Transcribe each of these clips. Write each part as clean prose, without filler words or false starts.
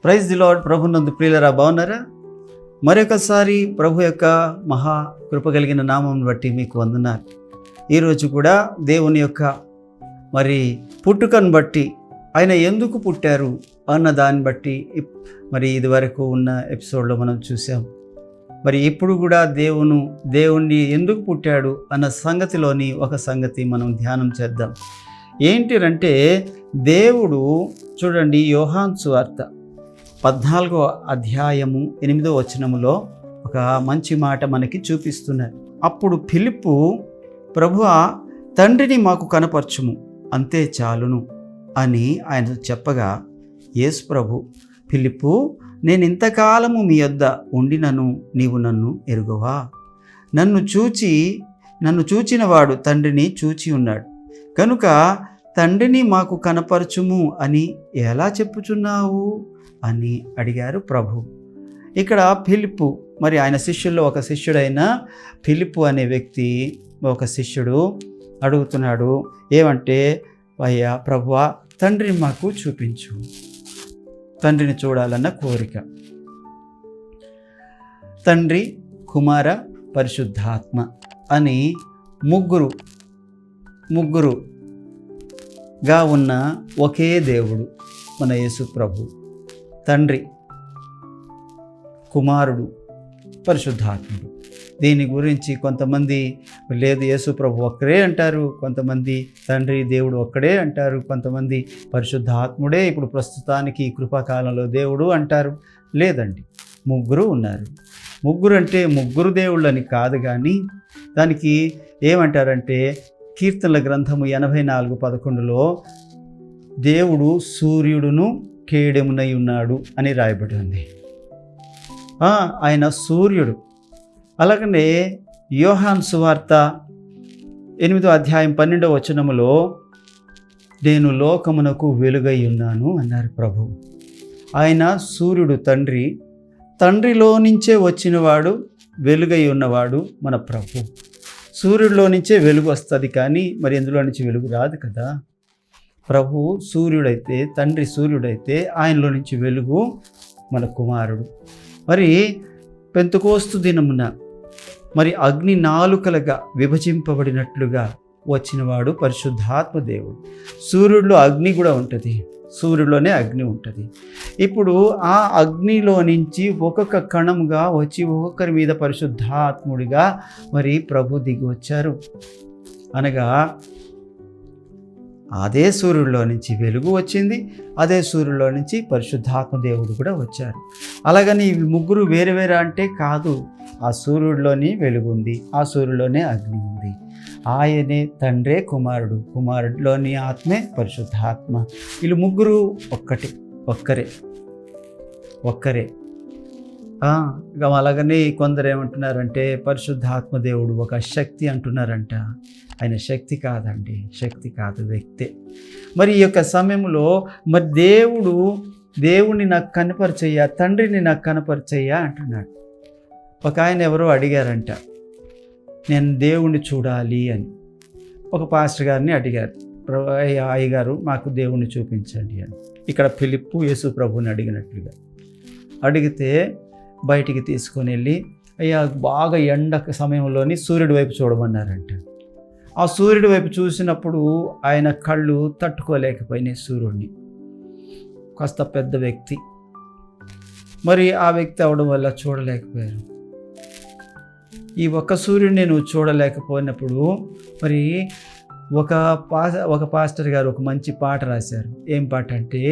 Praise the lord. ప్రభునందు ప్రియులరా, బాగున్నారా? మరొకసారి ప్రభు యొక్క మహా కృప కలిగిన నామం బట్టి మీకు వందనాలు. ఈరోజు కూడా దేవుని యొక్క పుట్టుకను బట్టి, ఆయన ఎందుకు పుట్టారు అన్న దాన్ని బట్టి ఇదివరకు ఉన్న ఎపిసోడ్లో మనం చూసాం. ఇప్పుడు కూడా దేవుణ్ణి ఎందుకు పుట్టాడు అన్న సంగతిలోని ఒక సంగతి మనం ధ్యానం చేద్దాం. ఏంటిరంటే, దేవుడు చూడండి, యోహాను సువార్త 14వ అధ్యాయము 8వ వచనములో ఒక మంచి మాట మనకి చూపిస్తున్నారు. అప్పుడు ఫిలిప్పు, ప్రభువా, తండ్రిని మాకు కనపరచుము, అంతే చాలును అని ఆయన చెప్పగా, యేసు ప్రభు, ఫిలిప్పు, నేను ఇంతకాలము మీ యొద్ద ఉండినను నీవు నన్ను ఎరుగవా? నన్ను చూచిన వాడు తండ్రిని చూచి ఉన్నాడు, కనుక తండ్రిని మాకు కనపరచుము అని ఎలా చెప్పుచున్నావు అని అడిగారు ప్రభు. ఇక్కడ ఫిలిప్పు, ఆయన శిష్యుల్లో ఒక శిష్యుడైన ఫిలిప్పు అనే వ్యక్తి, ఒక శిష్యుడు అడుగుతున్నాడు, ఏమంటే, అయ్యా ప్రభువా, తండ్రిని మాకు చూపించు, తండ్రిని చూడాలన్న కోరిక. తండ్రి, కుమార, పరిశుద్ధాత్మ అని ముగ్గురుగా ఉన్న ఒకే దేవుడు మన యేసు ప్రభు. తండ్రి, కుమారుడు, పరిశుద్ధాత్ముడు. దీని గురించి కొంతమంది లేదు యేసు ప్రభు ఒక్కడే అంటారు, కొంతమంది తండ్రి దేవుడు ఒక్కడే అంటారు, కొంతమంది పరిశుద్ధాత్ముడే ఇప్పుడు ప్రస్తుతానికి ఈ కృపాకాలంలో దేవుడు అంటారు. లేదండి, ముగ్గురు ఉన్నారు. ముగ్గురు అంటే ముగ్గురు దేవుళ్ళని కాదు, కానీ దానికి ఏమంటారంటే, కీర్తనల గ్రంథము 84:11లో దేవుడు సూర్యుడును కేడెమునై ఉన్నాడు అని రాయబడి ఉంది. ఆయన సూర్యుడు. అలాగనే యోహాను సువార్త 8వ అధ్యాయం 12వ వచనములో, నేను లోకమునకు వెలుగై ఉన్నాను అన్నారు ప్రభు. ఆయన సూర్యుడు, తండ్రిలో నుంచే వచ్చినవాడు, వెలుగై ఉన్నవాడు మన ప్రభు. సూర్యుడిలో నుంచే వెలుగు వస్తుంది, కానీ ఎందులో నుంచి వెలుగు రాదు కదా. ప్రభు సూర్యుడైతే, తండ్రి సూర్యుడైతే, ఆయనలో నుంచి వెలుగు మన కుమారుడు. పెంతెకోస్తు దినమున అగ్ని నాలుకలుగా విభజింపబడినట్లుగా వచ్చినవాడు పరిశుద్ధాత్మ దేవుడు. సూర్యుడిలో అగ్ని కూడా ఉంటుంది, సూర్యుడిలోనే అగ్ని ఉంటుంది. ఇప్పుడు ఆ అగ్నిలో నుంచి ఒక్కొక్క కణముగా వచ్చి ఒక్కొక్కరి మీద పరిశుద్ధాత్ముడిగా ప్రభు దిగి వచ్చారు. అనగా అదే సూర్యుడిలో నుంచి వెలుగు వచ్చింది, అదే సూర్యుడిలో నుంచి పరిశుద్ధాత్మ దేవుడు కూడా వచ్చారు. అలాగని ఇవి ముగ్గురు వేరే వేరే అంటే కాదు. ఆ సూర్యుడిలోని వెలుగు ఉంది, ఆ సూర్యుడిలోనే అగ్ని ఉంది. ఆయనే తండ్రే కుమారుడు, కుమారుడిలోని ఆత్మే పరిశుద్ధాత్మ. వీళ్ళు ముగ్గురు ఒక్కరే. అలాగని కొందరు ఏమంటున్నారంటే, పరిశుద్ధాత్మ దేవుడు ఒక శక్తి అంటున్నారంట. ఆయన శక్తి కాదండి, శక్తి కాదు, వ్యక్తే. ఈ యొక్క సమయంలో దేవుణ్ణి నాకు కనపరిచయ్యా, తండ్రిని నాకు కనపరిచయ్యా అంటున్నాడు. ఒక ఆయన ఎవరో అడిగారంట, నేను దేవుణ్ణి చూడాలి అని. ఒక పాస్టర్ గారిని అడిగారు, అయ్యగారు మాకు దేవుణ్ణి చూపించండి అని. ఇక్కడ ఫిలిప్పు యేసు ప్రభుని అడిగినట్లుగా అడిగితే బయటికి తీసుకొని వెళ్ళి, అయ్యా బాగా ఎండ సమయంలోని సూర్యుడి వైపు చూడమన్నారంట. ఆ సూర్యుడి వైపు చూసినప్పుడు ఆయన కళ్ళు తట్టుకోలేకపోయినాయి సూర్యుడిని. కాస్త పెద్ద వ్యక్తి, ఆ వ్యక్తి అవడం వల్ల చూడలేకపోయారు. ఈ ఒక్క సూర్యుడిని నువ్వు చూడలేకపోయినప్పుడు ఒక పాస్టర్ గారు ఒక మంచి పాట రాశారు. ఏం పాట అంటే,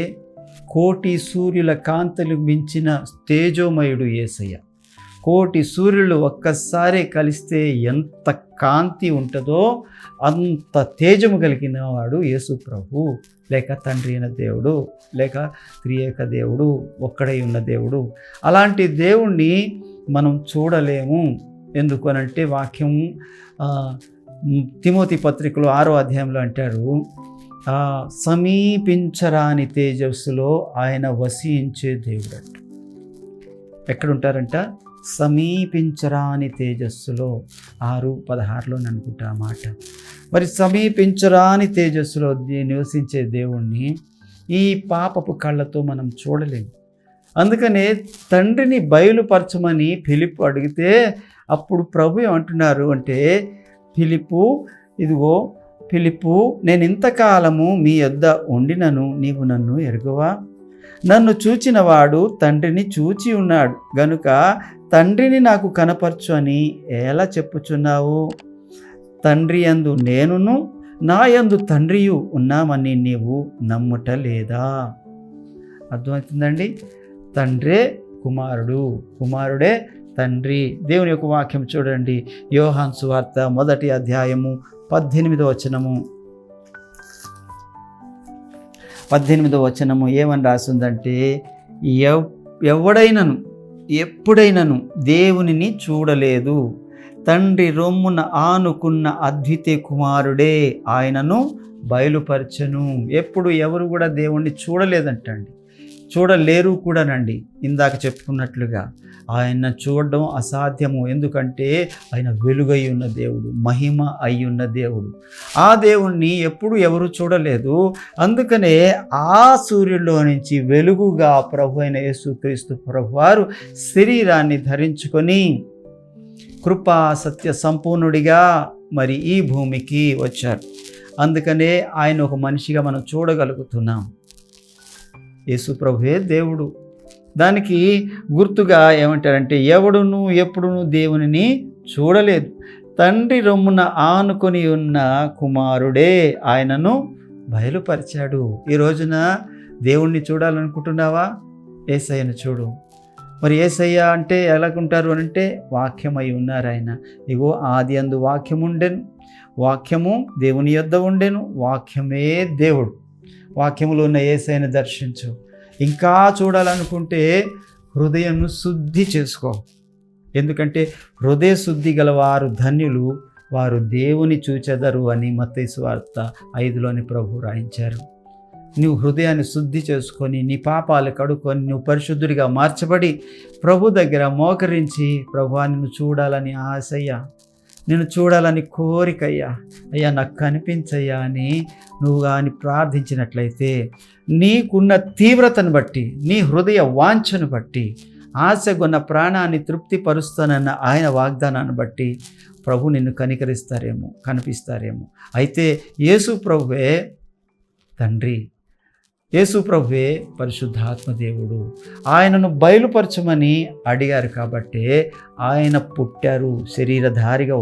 కోటి సూర్యుల కాంతులు మించిన తేజోమయుడు యేసయ్య. కోటి సూర్యులు ఒక్కసారి కలిస్తే ఎంత కాంతి ఉంటుందో అంత తేజము కలిగిన వాడు యేసు ప్రభు, లేక తండ్రి అయిన దేవుడు, లేక త్రియేక దేవుడు, ఒక్కడై ఉన్న దేవుడు. అలాంటి దేవుణ్ణి మనం చూడలేము. ఎందుకు అనంటే, వాక్యం తిమోతి పత్రికలో 6వ అధ్యాయంలో అంటారు, సమీపించరాని తేజస్సులో ఆయన వసించే దేవుడు అంట. ఎక్కడుంటారంట? సమీపించరాని తేజస్సులో 6:16లో అనుకుంటా ఆ మాట. మరి సమీపించరాని తేజస్సులో నివసించే దేవుణ్ణి ఈ పాపపు కళ్ళతో మనం చూడలేము. అందుకనే తండ్రిని బయలుపరచమని ఫిలిప్పు అడిగితే అప్పుడు ప్రభు ఏమంటున్నారు అంటే, ఫిలిప్పు నేను ఇంతకాలము మీ యొద్ద ఉండినను నీవు నన్ను ఎరుగవా? నన్ను చూచిన వాడు తండ్రిని చూచి ఉన్నాడు గనుక తండ్రిని నాకు కనపరచు అని ఎలా చెప్పుచున్నావు? తండ్రి యందు నేనును నా యందు తండ్రియు ఉన్నామని నీవు నమ్ముట లేదా? అర్థమవుతుందండి? తండ్రే కుమారుడు, కుమారుడే తండ్రి. దేవుని యొక్క వాక్యం చూడండి, యోహాను సువార్త 1వ అధ్యాయము 18వ వచనము. 18వ వచనము ఏమని రాసిందంటే, ఎవడైనను ఎప్పుడైనను దేవునిని చూడలేదు, తండ్రి రొమ్మున ఆనుకున్న అద్వితీయ కుమారుడే ఆయనను బయలుపరచను. ఎప్పుడు ఎవరు కూడా దేవుణ్ణి చూడలేదంటండి, చూడలేరు కూడానండి. ఇందాక చెప్పుకున్నట్లుగా ఆయన చూడడం అసాధ్యము. ఎందుకంటే ఆయన వెలుగై ఉన్న దేవుడు, మహిమ అయి ఉన్న దేవుడు. ఆ దేవుణ్ణి ఎప్పుడు ఎవరు చూడలేదు. అందుకనే ఆ సూర్యుడిలో నుంచి వెలుగుగా ప్రభు అయిన యేసుక్రీస్తు ప్రభువారు శరీరాన్ని ధరించుకొని కృపా సత్య సంపూర్ణుడిగా మరి ఈ భూమికి వచ్చారు. అందుకనే ఆయన ఒక మనిషిగా మనం చూడగలుగుతున్నాం. యేసు ప్రభువే దేవుడు. దానికి గుర్తుగా ఏమంటారంటే, ఎవడును ఎప్పుడును దేవునిని చూడలేదు, తండ్రి రొమ్మున ఆనుకొని ఉన్న కుమారుడే ఆయనను బయలుపరిచాడు. ఈ రోజున దేవుణ్ణి చూడాలనుకుంటున్నావా? యేసయ్యను చూడు. మరి యేసయ్య అంటే ఎలాగుంటారు అని అంటే, వాక్యమై ఉన్నారు ఆయన. ఇగో ఆది అందు వాక్యము ఉండెను, వాక్యము దేవుని యొద్ద ఉండెను, వాక్యమే దేవుడు. వాక్యములో ఉన్న యేసయ్యను దర్శించు. ఇంకా చూడాలనుకుంటే హృదయంను శుద్ధి చేసుకో. ఎందుకంటే హృదయ శుద్ధి గల వారు ధన్యులు, వారు దేవుని చూచెదరు అని మత్తయి సువార్త 5లోని ప్రభు రాయించారు. నువ్వు హృదయాన్ని శుద్ధి చేసుకొని నీ పాపాలు కడుక్కొని నువ్వు పరిశుద్ధుడిగా మార్చబడి ప్రభు దగ్గర మోకరించి, ప్రభువా నిన్ను చూడాలని ఆశయ్యా, నిన్ను చూడాలని కోరికయ్యా, అయ్యా నాకు కనిపించయ్యా అని నువ్వు కానీ ప్రార్థించినట్లయితే, నీకున్న తీవ్రతను బట్టి, నీ హృదయ వాంఛను బట్టి, ఆశగొన్న ప్రాణాన్ని తృప్తిపరుస్తానన్న ఆయన వాగ్దానాన్ని బట్టి ప్రభు నిన్ను కనికరిస్తారేమో, కనిపిస్తారేమో. అయితే యేసు ప్రభువే తండ్రి, యేసు ప్రభువే పరిశుద్ధాత్మ దేవుడు. ఆయనను బయలుపరచమని అడిగారు కాబట్టే ఆయన పుట్టారు, శరీరధారిగా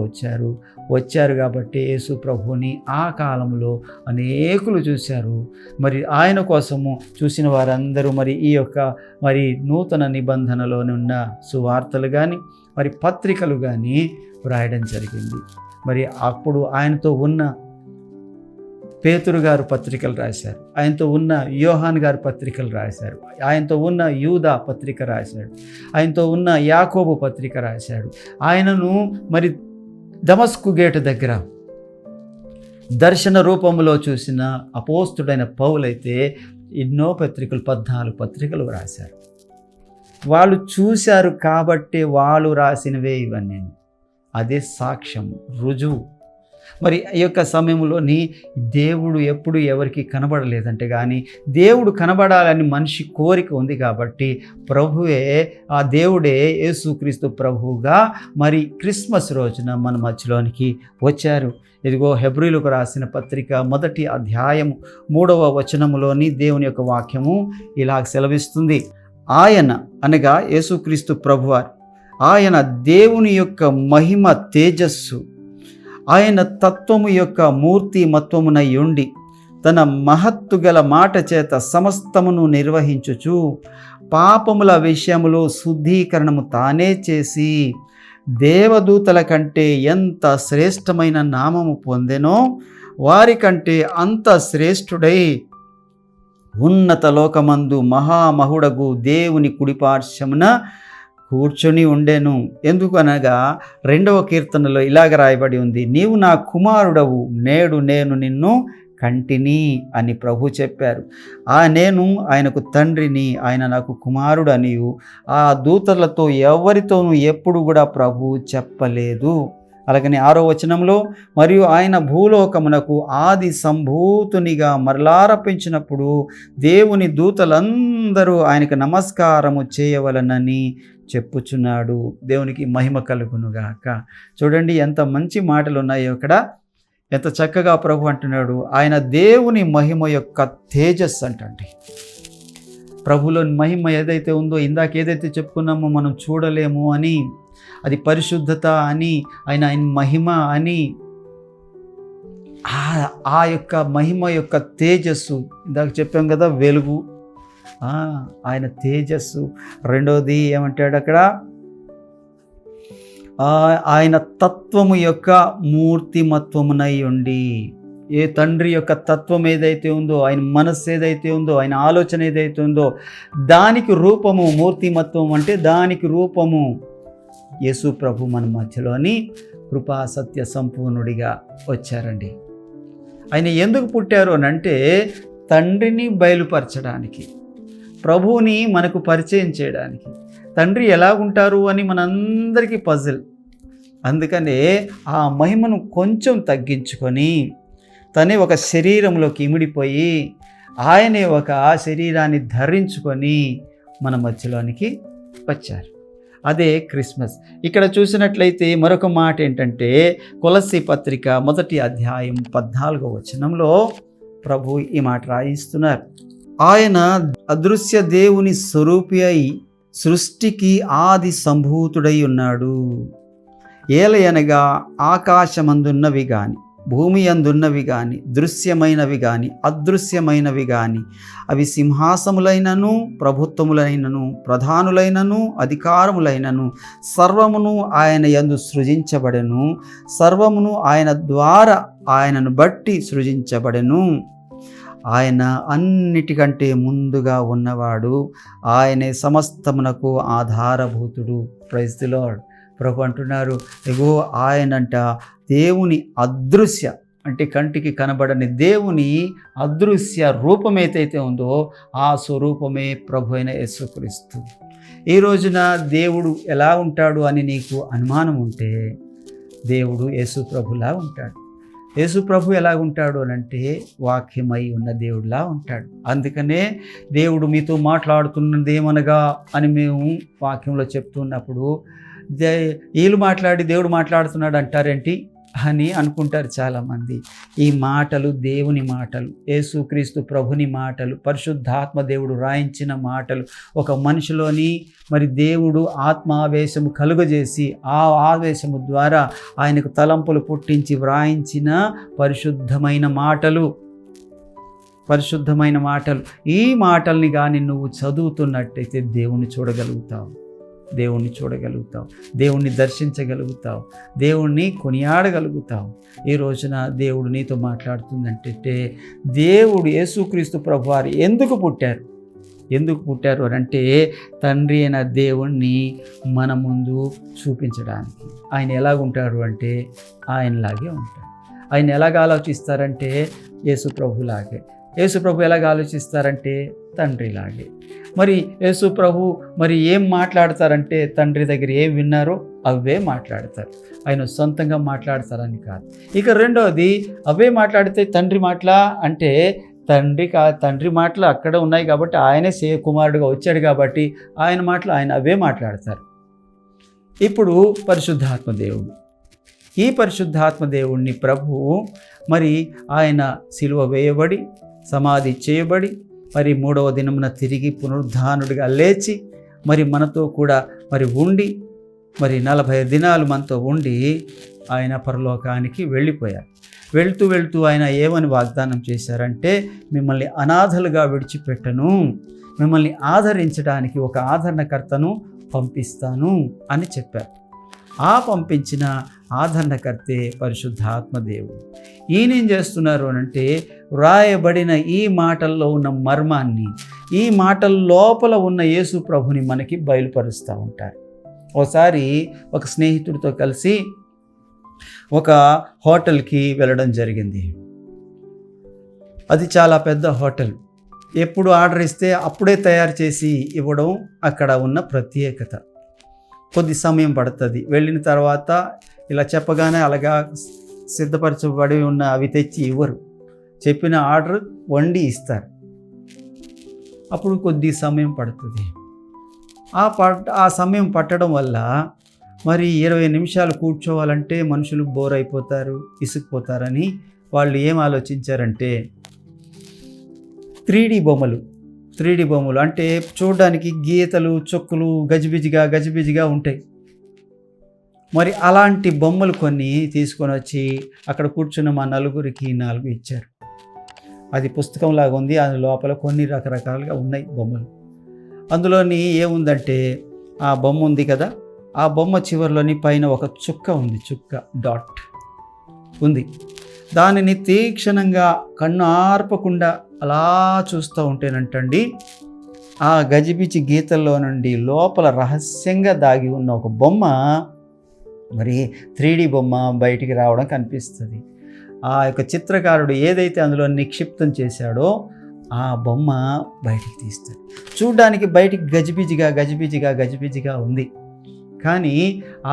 వచ్చారు కాబట్టి యేసు ప్రభువుని ఆ కాలంలో అనేకులు చూశారు. మరి ఆయన కోసము చూసిన వారందరూ మరి ఈ యొక్క మరి నూతన నిబంధనలోని ఉన్న సువార్తలు కానీ మరి పత్రికలు కానీ వ్రాయడం జరిగింది. మరి అప్పుడు ఆయనతో ఉన్న పేతురు గారు పత్రికలు రాశారు, ఆయనతో ఉన్న యోహాను గారు పత్రికలు రాశారు, ఆయనతో ఉన్న యూదా పత్రిక రాశాడు, ఆయనతో ఉన్న యాకోబు పత్రిక రాశాడు. ఆయనను మరి దమస్కు గేటు దగ్గర దర్శన రూపంలో చూసిన అపోస్తుడైన పౌలైతే ఎన్నో పత్రికలు, 14 పత్రికలు రాశారు. వాళ్ళు చూశారు కాబట్టి వాళ్ళు రాసినవే ఇవన్నీ. అదే సాక్ష్యం, రుజువు. మరి ఈ యొక్క సమయంలోని దేవుడు ఎప్పుడు ఎవరికి కనబడలేదంటే, కానీ దేవుడు కనబడాలని మనిషి కోరిక ఉంది కాబట్టి ప్రభువే, ఆ దేవుడే యేసుక్రీస్తు ప్రభువుగా మరి క్రిస్మస్ రోజున మన మధ్యలోనికి వచ్చారు. ఇదిగో హెబ్రీలకు రాసిన పత్రిక 1వ అధ్యాయము 3వ వచనములోని దేవుని యొక్క వాక్యము ఇలా సెలవిస్తుంది. ఆయన అనగా యేసుక్రీస్తు ప్రభువారు, ఆయన దేవుని యొక్క మహిమ తేజస్సు, ఆయన తత్వము యొక్క మూర్తిమత్వమునై ఉండి తన మహత్తు గల మాట చేత సమస్తమును నిర్వహించుచు పాపముల విషయములో శుద్ధీకరణము తానే చేసి దేవదూతల కంటే ఎంత శ్రేష్టమైన నామము పొందెనో వారి కంటే అంత శ్రేష్ఠుడై ఉన్నత లోకమందు మహామహుడగు దేవుని కుడిపార్శ్వమున కూర్చొని ఉండెను. ఎందుకనగా 2వ కీర్తనలో ఇలాగ రాయబడి ఉంది, నీవు నా కుమారుడవు, నేడు నేను నిన్ను కంటిని అని ప్రభు చెప్పారు. నేను ఆయనకు తండ్రిని, ఆయన నాకు కుమారుడు అనియు ఆ దూతలతో ఎవరితోనూ ఎప్పుడు కూడా ప్రభు చెప్పలేదు. అలాగని 6వ వచనంలో, మరియు ఆయన భూలోకమునకు ఆది సంభూతునిగా మరలారపించినప్పుడు దేవుని దూతలందరూ ఆయనకు నమస్కారము చేయవలనని చెప్పుచున్నాడు. దేవునికి మహిమ కలుగునుగాక. చూడండి ఎంత మంచి మాటలు ఉన్నాయో ఇక్కడ, ఎంత చక్కగా ప్రభు అంటున్నాడు. ఆయన దేవుని మహిమ యొక్క తేజస్సు అంటండి. ప్రభులోని మహిమ ఏదైతే ఉందో, ఇందాక ఏదైతే చెప్పుకున్నామో మనం చూడలేము అని, అది పరిశుద్ధత అని, ఆయన మహిమ అని, ఆ యొక్క మహిమ యొక్క తేజస్సు, ఇందాక చెప్పాం కదా, వెలుగు, ఆయన తేజస్సు. రెండోది ఏమంటాడు అక్కడ, ఆయన తత్వము యొక్క మూర్తిమత్వమునై ఉండి. ఏ తండ్రి యొక్క తత్వం ఏదైతే ఉందో, ఆయన మనస్సు ఏదైతే ఉందో, ఆయన ఆలోచన ఏదైతే ఉందో, దానికి రూపము, మూర్తిమత్వం అంటే దానికి రూపము యేసు ప్రభు మన మధ్యలోని కృపా సత్య సంపూర్ణుడిగా వచ్చారండి. ఆయన ఎందుకు పుట్టారు అని అంటే, తండ్రిని బయలుపరచడానికి, ప్రభువుని మనకు పరిచయం చేయడానికి. తండ్రి ఎలా ఉంటారు అని మనందరికీ పజిల్. అందుకనే ఆ మహిమను కొంచెం తగ్గించుకొని తనే ఒక శరీరంలోకి ఇమిడిపోయి ఆయనే ఒక శరీరాన్ని ధరించుకొని మన మధ్యలోనికి వచ్చారు. అదే క్రిస్మస్. ఇక్కడ చూసినట్లయితే మరొక మాట ఏంటంటే, కొలస్సీ పత్రిక 1వ అధ్యాయం 14వ వచనంలో ప్రభు ఈ మాట రాయిస్తున్నారు. ఆయన అదృశ్య దేవుని స్వరూపి అయి సృష్టికి ఆది సంభూతుడై ఉన్నాడు. ఏలయనగా ఆకాశమందున్నవి గాని, భూమి అందున్నవి గాని, దృశ్యమైనవి గాని, అదృశ్యమైనవి గాని, అవి సింహాసములైనను, ప్రభుత్వములైనను, ప్రధానులైనను, అధికారములైనను, సర్వమును ఆయన యందు సృజించబడెను. సర్వమును ఆయన ద్వారా, ఆయనను బట్టి సృజించబడెను. ఆయన అన్నిటికంటే ముందుగా ఉన్నవాడు, ఆయనే సమస్తమునకు ఆధారభూతుడు. Praise the Lord. ప్రభు అంటున్నారు, ఎగో ఆయనంట దేవుని అదృశ్య, అంటే కంటికి కనబడని దేవుని అదృశ్య రూపం ఏదైతే ఉందో ఆ స్వరూపమే ప్రభు అయిన యేసుక్రీస్తు. ఈ రోజున దేవుడు ఎలా ఉంటాడు అని నీకు అనుమానం ఉంటే, దేవుడు యేసు ప్రభులా ఉంటాడు. యేసు ప్రభు ఎలా ఉంటాడు అని అంటే, వాక్యమై ఉన్న దేవుడిలా ఉంటాడు. అందుకనే దేవుడు మీతో మాట్లాడుతున్నదేమనగా అని మేము వాక్యంలో చెప్తున్నప్పుడు, వీళ్ళు మాట్లాడి దేవుడు మాట్లాడుతున్నాడు అంటారేంటి అని అనుకుంటారు చాలామంది. ఈ మాటలు దేవుని మాటలు, యేసుక్రీస్తు ప్రభుని మాటలు, పరిశుద్ధాత్మ దేవుడు రాయించిన మాటలు. ఒక మనిషిలోని మరి దేవుడు ఆత్మావేశము కలుగజేసి ఆ ఆవేశము ద్వారా ఆయనకు తలంపులు పుట్టించి వ్రాయించిన పరిశుద్ధమైన మాటలు. ఈ మాటల్ని కానీ నువ్వు చదువుతున్నట్టయితే దేవుణ్ణి చూడగలుగుతావు, దేవుణ్ణి దర్శించగలుగుతావు, దేవుణ్ణి కొనియాడగలుగుతావు. ఈ రోజున దేవుడు నీతో మాట్లాడుతుందంటే, దేవుడు యేసుక్రీస్తు ప్రభువారు ఎందుకు పుట్టారు అని అంటే, తండ్రి అయిన దేవుణ్ణి మన ముందు చూపించడానికి. ఆయన ఎలాగుంటాడు అంటే ఆయనలాగే ఉంటాడు. ఆయన ఎలాగ ఆలోచిస్తారంటే యేసు ప్రభులాగే. యేసు ప్రభు ఎలాగ ఆలోచిస్తారంటే తండ్రిలాగే. మరి యేసు ప్రభు మరి ఏం మాట్లాడతారంటే, తండ్రి దగ్గర ఏం విన్నారో అవే మాట్లాడతారు. ఆయన సొంతంగా మాట్లాడతారని కాదు. ఇక రెండవది, అవే మాట్లాడితే తండ్రి మాటలా అంటే, తండ్రి మాటలు అక్కడ ఉన్నాయి కాబట్టి ఆయనే కుమారుడుగా వచ్చాడు కాబట్టి ఆయన మాటలు ఆయన అవే మాట్లాడతారు. ఇప్పుడు పరిశుద్ధాత్మ దేవుడు, ఈ పరిశుద్ధాత్మ దేవుణ్ణి ప్రభువు మరి ఆయన సిలువ వేయబడి సమాధి చేయబడి మరి 3వ దినమున తిరిగి పునరుద్ధానుడిగా లేచి మరి మనతో కూడా మరి ఉండి మరి 40 దినాలు మనతో ఉండి ఆయన పరలోకానికి వెళ్ళిపోయారు. వెళ్తూ ఆయన ఏమని వాగ్దానం చేశారంటే, మిమ్మల్ని అనాథలుగా విడిచిపెట్టను, మిమ్మల్ని ఆదరించడానికి ఒక ఆదరణకర్తను పంపిస్తాను అని చెప్పారు. ఆ పంపించిన ఆదరణకర్తే పరిశుద్ధాత్మ దేవుడు. ఈయనేం చేస్తున్నారు అనంటే, వ్రాయబడిన ఈ మాటల్లో ఉన్న మర్మాన్ని, ఈ మాటల లోపల ఉన్న యేసు ప్రభుని మనకి బయలుపరుస్తూ ఉంటారు. ఒకసారి ఒక స్నేహితుడితో కలిసి ఒక హోటల్కి వెళ్ళడం జరిగింది. అది చాలా పెద్ద హోటల్. ఎప్పుడు ఆర్డర్ ఇస్తే అప్పుడే తయారు చేసి ఇవ్వడం అక్కడ ఉన్న ప్రత్యేకత. కొద్ది సమయం పడుతుంది. వెళ్ళిన తర్వాత ఇలా చెప్పగానే అలాగా సిద్ధపరచబడి ఉన్న అవి తెచ్చి ఇవ్వరు. చెప్పిన ఆర్డర్ వండి ఇస్తారు. అప్పుడు కొద్ది సమయం పడుతుంది. ఆ సమయం పట్టడం వల్ల మరి 20 నిమిషాలు కూర్చోవాలంటే మనుషులు బోర్ అయిపోతారు, ఇసుకుపోతారని వాళ్ళు ఏం ఆలోచించారంటే 3D బొమ్మలు అంటే చూడడానికి గీతలు చుక్కలు గజిబిజిగా ఉంటాయి. మరి అలాంటి బొమ్మలు కొన్ని తీసుకొని వచ్చి అక్కడ కూర్చున్న మా నలుగురికి 4 ఇచ్చారు. అది పుస్తకంలాగా ఉంది. అది లోపల కొన్ని రకరకాలుగా ఉన్నాయి బొమ్మలు. అందులోని ఏముందంటే ఆ బొమ్మ ఉంది కదా, ఆ బొమ్మ చివరిలోని పైన ఒక చుక్క ఉంది, డాట్ ఉంది. దానిని తీక్షణంగా కన్ను ఆర్పకుండా అలా చూస్తూ ఉంటేనంటండి ఆ గజిబిజి గీతల్లో నుండి లోపల రహస్యంగా దాగి ఉన్న ఒక బొమ్మ, మరి 3D బొమ్మ బయటికి రావడం కనిపిస్తుంది. ఆ యొక్క చిత్రకారుడు ఏదైతే అందులో నిక్షిప్తం చేశాడో ఆ బొమ్మ బయటికి తీస్తాడు. చూడ్డానికి బయటికి గజిబిజిగా ఉంది, కానీ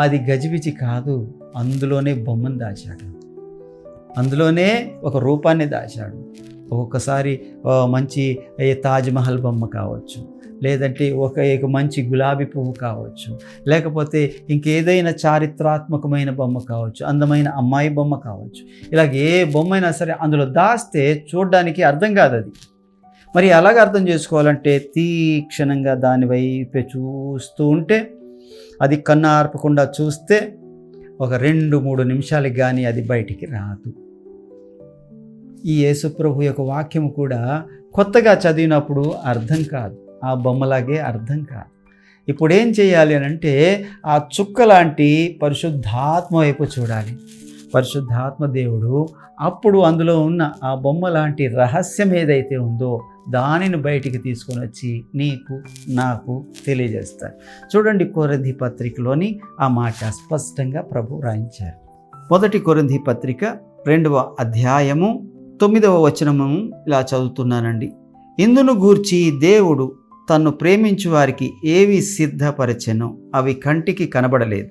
అది గజిబిజి కాదు. అందులోనే బొమ్మను దాచాడు, అందులోనే ఒక రూపాన్ని దాచాడు. ఒక్కొక్కసారి మంచి తాజ్మహల్ బొమ్మ కావచ్చు, లేదంటే ఒక మంచి గులాబీ పువ్వు కావచ్చు, లేకపోతే ఇంకేదైనా చారిత్రాత్మకమైన బొమ్మ కావచ్చు, అందమైన అమ్మాయి బొమ్మ కావచ్చు. ఇలాగ ఏ బొమ్మ అయినా సరే అందులో దాస్తే చూడడానికి అర్థం కాదు అది. మరి అలాగ అర్థం చేసుకోవాలంటే తీక్షణంగా దాని వైపే చూస్తూ ఉంటే, అది కన్ను ఆర్పకుండా చూస్తే ఒక 2-3 నిమిషాలకు కానీ అది బయటికి రాదు. ఈ యేసుప్రభు యొక్క వాక్యము కూడా కొత్తగా చదివినప్పుడు అర్థం కాదు, ఆ బొమ్మలాగే అర్థం కాదు. ఇప్పుడు ఏం చేయాలి అని అంటే ఆ చుక్క లాంటి పరిశుద్ధాత్మ వైపు చూడాలి. పరిశుద్ధాత్మ దేవుడు అప్పుడు అందులో ఉన్న ఆ బొమ్మ లాంటి రహస్యం ఏదైతే ఉందో దానిని బయటికి తీసుకొని వచ్చి నీకు నాకు తెలియజేస్తారు. చూడండి, కొరింథీ పత్రికలోని ఆ మాట స్పష్టంగా ప్రభు రాయించారు. 1 కొరింథీ పత్రిక 2వ అధ్యాయము 9వ వచనము ఇలా చదువుతున్నానండి. ఇందును గూర్చి దేవుడు తన్ను ప్రేమించు వారికి ఏవి సిద్ధపరచెనో అవి కంటికి కనబడలేదు,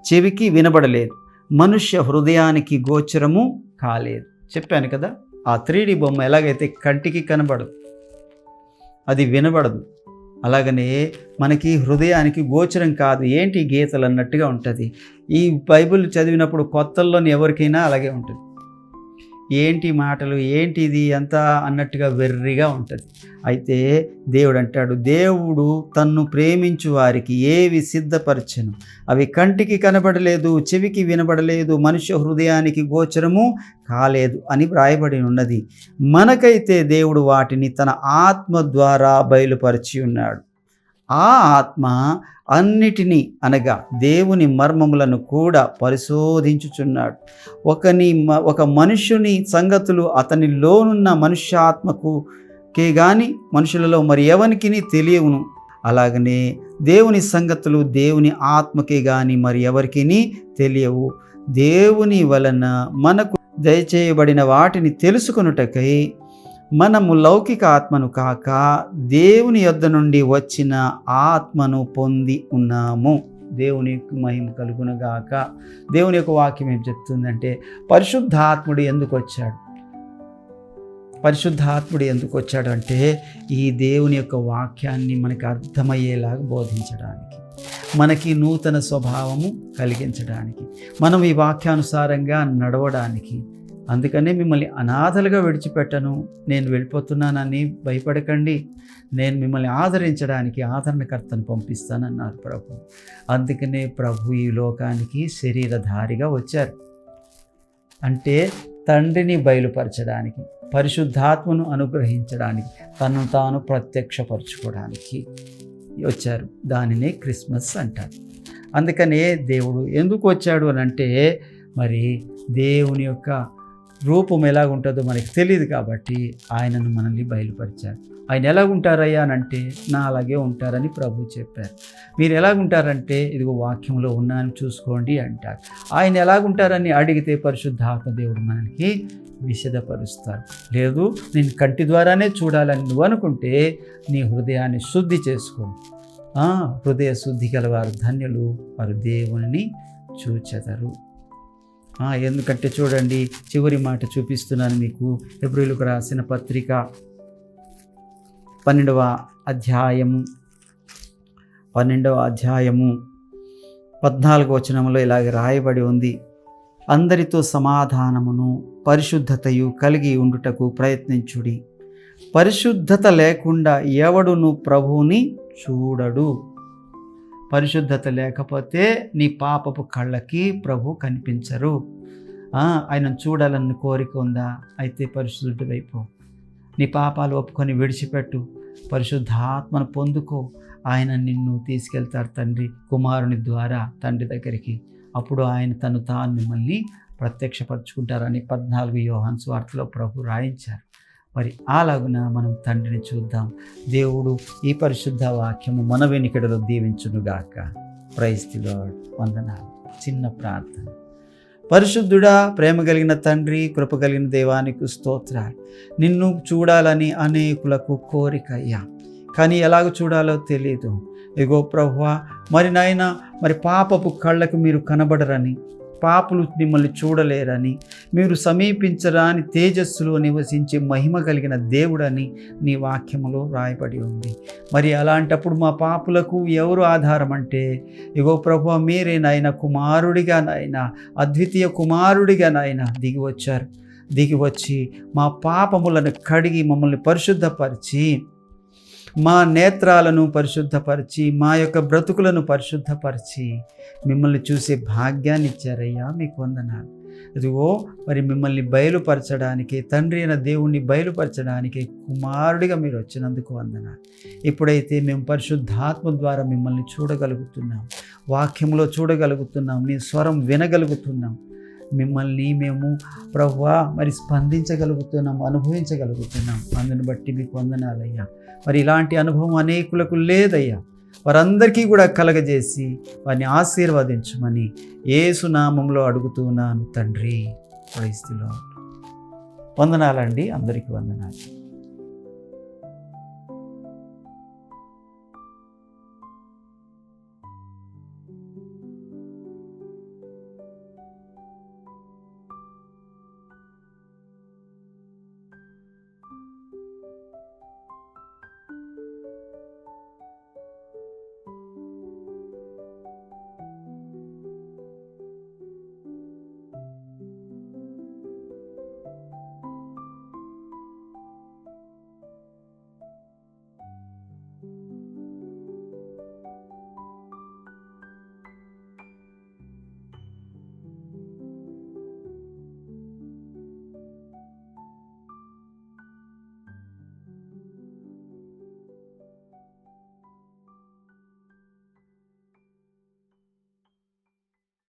చెవికి వినబడలేదు, మనుష్య హృదయానికి గోచరము కాలేదు. చెప్పాను కదా, ఆ 3D బొమ్మ ఎలాగైతే కంటికి కనబడదు, అది వినబడదు, అలాగనే మనకి హృదయానికి గోచరం కాదు. ఏంటి గీతలు అన్నట్టుగా ఉంటుంది. ఈ బైబిల్ చదివినప్పుడు కొత్తల్లోని ఎవరికైనా అలాగే ఉంటుంది. ఏంటి మాటలు, ఏంటి ఇది అంతా అన్నట్టుగా వెర్రిగా ఉంటుంది. అయితే దేవుడు అంటాడు, దేవుడు తన్ను ప్రేమించు వారికి ఏవి సిద్ధపరచెను అవి కంటికి కనబడలేదు, చెవికి వినబడలేదు, మనుష్య హృదయానికి గోచరము కాలేదు అని వ్రాయబడి ఉన్నది. మనకైతే దేవుడు వాటిని తన ఆత్మ ద్వారా బయలుపరిచి ఉన్నాడు. ఆ ఆత్మ అన్నిటినీ అనగా దేవుని మర్మములను కూడా పరిశోధించుచున్నాడు. ఒక మనుష్యుని సంగతులు అతనిలోనున్న మనుష్యాత్మకే గాని మనుషులలో మరి ఎవరికి తెలియవును. అలాగనే దేవుని సంగతులు దేవుని ఆత్మకే గాని మరి ఎవరికి తెలియవు. దేవుని వలన మనకు దయచేయబడిన వాటిని తెలుసుకొనుటకై మనము లౌకిక ఆత్మను కాక దేవుని యొద్ద నుండి వచ్చిన ఆత్మను పొంది ఉన్నాము. దేవునికి మహిమ కలుగునుగాక. దేవుని యొక్క వాక్యం ఏం చెప్తుందంటే, పరిశుద్ధాత్ముడు ఎందుకు వచ్చాడు? పరిశుద్ధాత్ముడు ఎందుకు వచ్చాడు అంటే ఈ దేవుని యొక్క వాక్యాన్ని మనకి అర్థమయ్యేలాగా బోధించడానికి, మనకి నూతన స్వభావము కలిగించడానికి, మనం ఈ వాక్యానుసారంగా నడవడానికి. అందుకనే మిమ్మల్ని అనాథలుగా విడిచిపెట్టను, నేను వెళ్ళిపోతున్నానని భయపడకండి, నేను మిమ్మల్ని ఆదరించడానికి ఆదరణకర్తను పంపిస్తానన్నారు ప్రభు. అందుకనే ప్రభు ఈ లోకానికి శరీరధారిగా వచ్చారు. అంటే తండ్రిని బయలుపరచడానికి, పరిశుద్ధాత్మను అనుగ్రహించడానికి, తనను తాను ప్రత్యక్షపరచుకోవడానికి వచ్చారు. దానినే క్రిస్మస్ అంటారు. అందుకనే దేవుడు ఎందుకు వచ్చాడు అని అంటే, మరి దేవుని యొక్క రూపం ఎలాగుంటుందో మనకి తెలియదు కాబట్టి ఆయనను మనల్ని బయలుపరిచారు. ఆయన ఎలాగుంటారయ్యా అని అంటే నా అలాగే ఉంటారని ప్రభు చెప్పారు. మీరు ఎలాగుంటారంటే ఇదిగో వాక్యంలో ఉన్నాను చూసుకోండి అంటారు. ఆయన ఎలాగుంటారని అడిగితే పరిశుద్ధాత్మ దేవుడు మనకి విశదపరుస్తారు. లేదు నేను కంటి ద్వారానే చూడాలని నువ్వు అనుకుంటే నీ హృదయాన్ని శుద్ధి చేసుకో. హృదయ శుద్ధి గలవారు ధన్యులు, వారు దేవుని చూచెదరు. ఎందుకంటే చూడండి, చివరి మాట చూపిస్తున్నాను మీకు. హెబ్రీయులకు రాసిన పత్రిక 12వ అధ్యాయము 14వ వచనంలో ఇలాగ రాయబడి ఉంది. అందరితో సమాధానమును పరిశుద్ధతయు కలిగి ఉండుటకు ప్రయత్నించుడి. పరిశుద్ధత లేకుండా ఎవడును ప్రభువుని చూడడు. పరిశుద్ధత లేకపోతే నీ పాపపు కళ్ళకి ప్రభు కనిపించరు. ఆయనను చూడాలన్న కోరిక ఉందా? అయితే పరిశుద్ధుడి వైపు నీ పాపాలు ఒప్పుకొని విడిచిపెట్టు, పరిశుద్ధాత్మను పొందుకో. ఆయన నిన్ను తీసుకెళ్తారు తండ్రి కుమారుని ద్వారా తండ్రి దగ్గరికి. అప్పుడు ఆయన తాను మిమ్మల్ని ప్రత్యక్షపరుచుకుంటారని 14 యోహాను సువార్తలో ప్రభు రాయించారు. మరి అలాగున మనం తండ్రిని చూద్దాం. దేవుడు ఈ పరిశుద్ధ వాక్యము మన వెనుకడలో దీవించునుగాక. Praise the Lord. వందనాలు. చిన్న ప్రార్థన. పరిశుద్ధుడా, ప్రేమ కలిగిన తండ్రి, కృప కలిగిన దేవానికి స్తోత్రాలు. నిన్ను చూడాలని అనేకులకు కోరికయ్యా, కానీ ఎలాగ చూడాలో తెలియదు. ఇగో ప్రభువా, మరి నాయన మరి పాపపు కళ్ళకు మీరు కనబడరని, పాపులు మిమ్మల్ని చూడలేరని, మీరు సమీపించరాని తేజస్సులో నివసించే మహిమ కలిగిన దేవుడని నీ వాక్యములో రాయబడి ఉంది. మరి అలాంటప్పుడు మా పాపులకు ఎవరు ఆధారం అంటే ఇగో ప్రభువా, మీరే నాయన కుమారుడిగా నాయన అద్వితీయ కుమారుడిగా నాయన దిగి వచ్చి మా పాపములను కడిగి మమ్మల్ని పరిశుద్ధపరిచి, మా నేత్రాలను పరిశుద్ధపరిచి, మా యొక్క బ్రతుకులను పరిశుద్ధపరిచి మిమ్మల్ని చూసే భాగ్యాన్ని ఇచ్చారయ్యా. మీకు వందనాలు. ఇదిగో మరి మిమ్మల్ని బయలుపరచడానికి, తండ్రి అయిన దేవుణ్ణి బయలుపరచడానికి కుమారుడిగా మీరు వచ్చినందుకు వందనాలు. ఇప్పుడైతే మేము పరిశుద్ధాత్మ ద్వారా మిమ్మల్ని చూడగలుగుతున్నాం, వాక్యంలో చూడగలుగుతున్నాం, మీ స్వరం వినగలుగుతున్నాం, మిమ్మల్ని మేము ప్రభువా మరి స్పందించగలుగుతున్నాం, అనుభవించగలుగుతున్నాం. అందుని బట్టి మీకు వందనాలయ్యా. మరి ఇలాంటి అనుభవం అనేకులకు లేదయ్యా. వారందరికీ కూడా కలగజేసి వారిని ఆశీర్వదించమని యేసు నామములో అడుగుతున్నాను తండ్రి. Praise the Lord. వందనాలండి. అందరికీ వందనాలు.